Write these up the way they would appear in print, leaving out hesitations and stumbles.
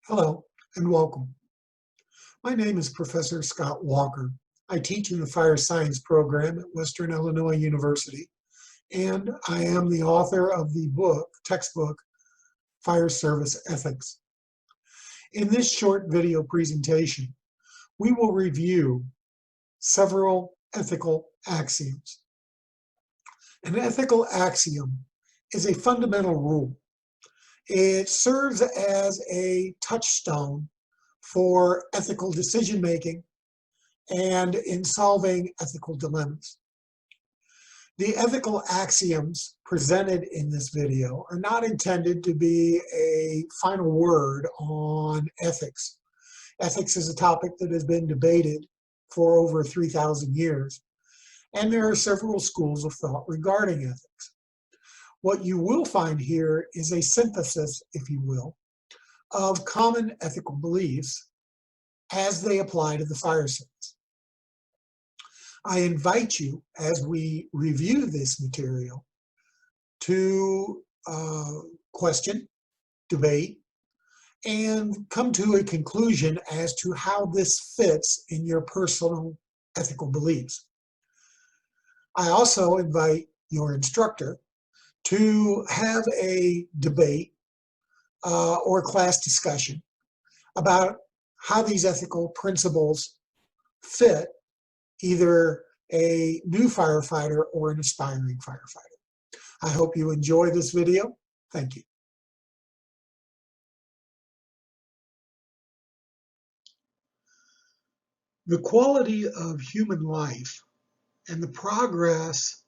Hello and welcome. My name is Professor Scott Walker. I teach in the Fire Science program at Western Illinois University, and I am the author of the textbook, Fire Service Ethics. In this short video presentation, we will review several ethical axioms. An ethical axiom is a fundamental rule. It serves as a touchstone for ethical decision-making and in solving ethical dilemmas. The ethical axioms presented in this video are not intended to be a final word on ethics. Ethics is a topic that has been debated for over 3,000 years, and there are several schools of thought regarding ethics. What you will find here is a synthesis, if you will, of common ethical beliefs as they apply to the fire service. I invite you, as we review this material, to question, debate, and come to a conclusion as to how this fits in your personal ethical beliefs. I also invite your instructor to have a debate or class discussion about how these ethical principles fit either a new firefighter or an aspiring firefighter. I hope you enjoy this video. Thank you. The quality of human life and the progress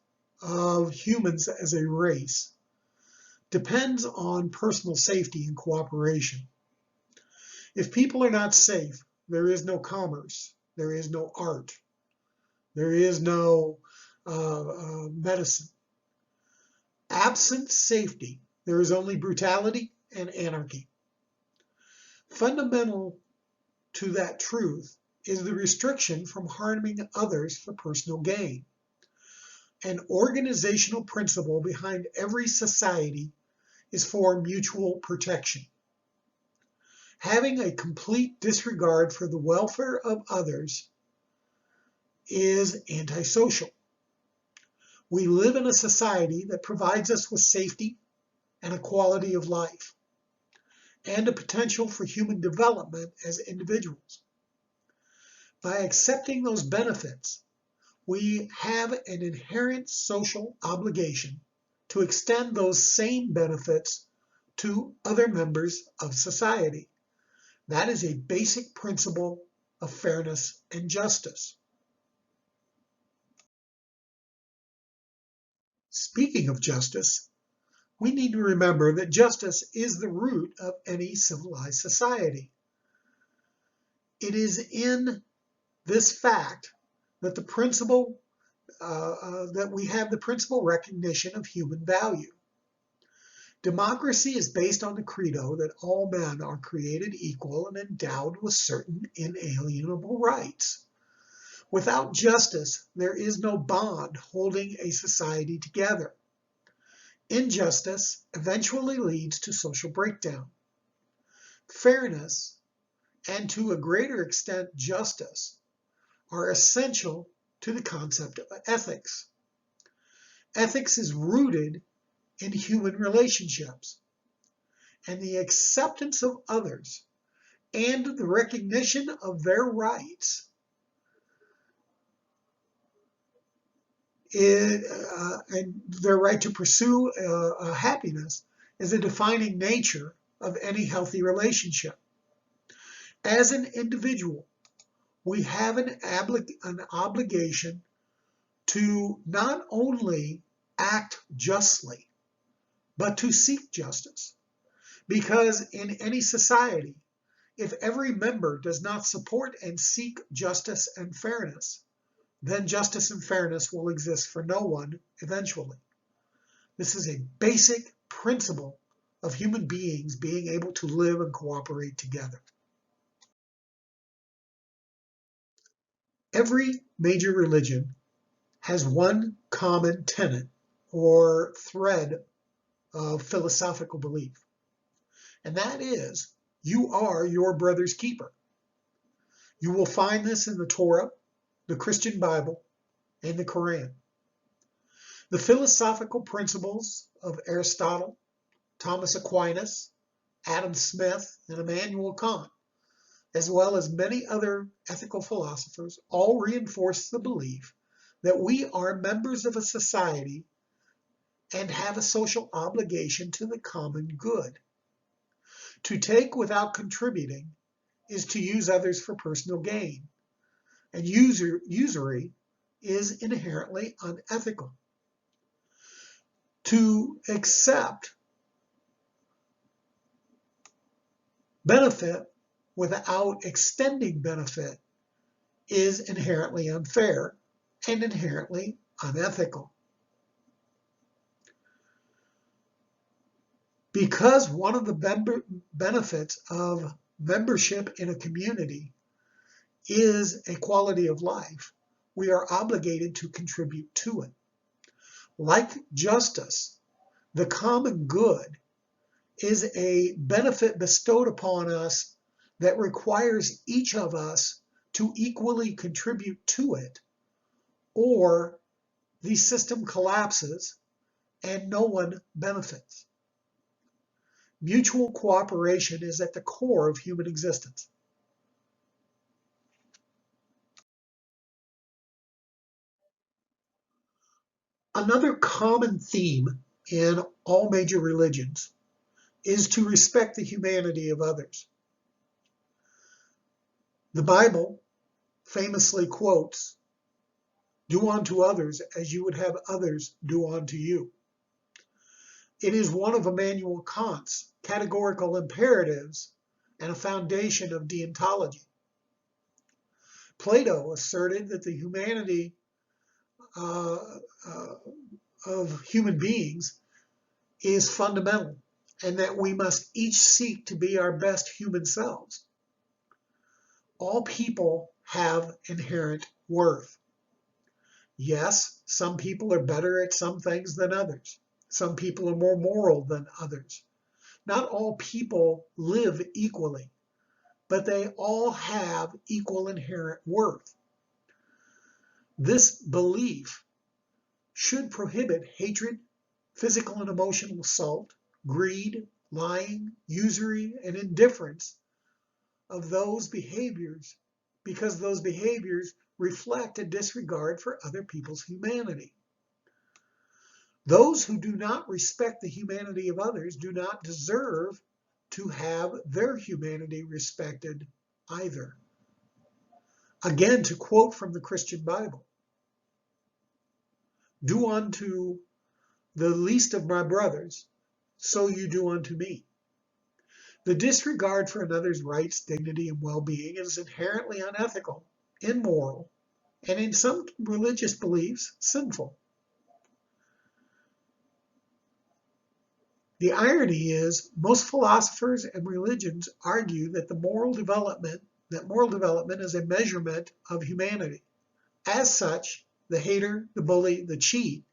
of humans as a race depends on personal safety and cooperation. If people are not safe, there is no commerce, there is no art, there is no medicine. Absent safety, there is only brutality and anarchy. Fundamental to that truth is the restriction from harming others for personal gain. An organizational principle behind every society is for mutual protection. Having a complete disregard for the welfare of others is antisocial. We live in a society that provides us with safety and a quality of life, and a potential for human development as individuals. By accepting those benefits, we have an inherent social obligation to extend those same benefits to other members of society. That is a basic principle of fairness and justice. Speaking of justice, we need to remember that justice is the root of any civilized society. It is in this fact that that we have the principal recognition of human value. Democracy is based on the credo that all men are created equal and endowed with certain inalienable rights. Without justice, there is no bond holding a society together. Injustice eventually leads to social breakdown. Fairness, and to a greater extent justice, are essential to the concept of ethics. Ethics is rooted in human relationships, and the acceptance of others and the recognition of their rights and their right to pursue happiness is a defining nature of any healthy relationship. As an individual, we have an obligation to not only act justly, but to seek justice. Because in any society, if every member does not support and seek justice and fairness, then justice and fairness will exist for no one eventually. This is a basic principle of human beings being able to live and cooperate together. Every major religion has one common tenet or thread of philosophical belief, and that is You are your brother's keeper. You will find this in the Torah, the Christian Bible, and the Quran. The philosophical principles of Aristotle, Thomas Aquinas, Adam Smith, and Immanuel Kant, as well as many other ethical philosophers, all reinforce the belief that we are members of a society and have a social obligation to the common good. To take without contributing is to use others for personal gain, and usury is inherently unethical. To accept benefit without extending benefit is inherently unfair and inherently unethical. Because one of the benefits of membership in a community is a quality of life, we are obligated to contribute to it. Like justice, the common good is a benefit bestowed upon us that requires each of us to equally contribute to it, or the system collapses and no one benefits. Mutual cooperation is at the core of human existence. Another common theme in all major religions is to respect the humanity of others. The Bible famously quotes, "Do unto others as you would have others do unto you." It is one of Immanuel Kant's categorical imperatives and a foundation of deontology. Plato asserted that the humanity of human beings is fundamental, and that we must each seek to be our best human selves. All people have inherent worth. Yes, some people are better at some things than others. Some people are more moral than others. Not all people live equally, but they all have equal inherent worth. This belief should prohibit hatred, physical and emotional assault, greed, lying, usury, and indifference of those behaviors, because those behaviors reflect a disregard for other people's humanity. Those who do not respect the humanity of others do not deserve to have their humanity respected either. Again, to quote from the Christian Bible, "Do unto the least of my brothers, so you do unto me." The disregard for another's rights, dignity, and well-being is inherently unethical, immoral, and in some religious beliefs, sinful. The irony is, most philosophers and religions argue that moral development is a measurement of humanity. As such, the hater, the bully, the cheat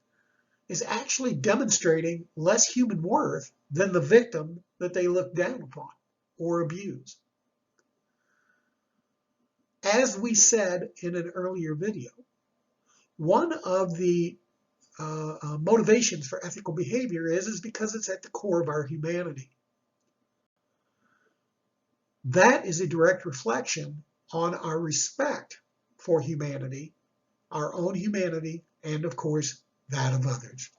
is actually demonstrating less human worth than the victim that they look down upon or abuse. As we said in an earlier video, one of the motivations for ethical behavior is because it's at the core of our humanity. That is a direct reflection on our respect for humanity, our own humanity, and of course, that of others.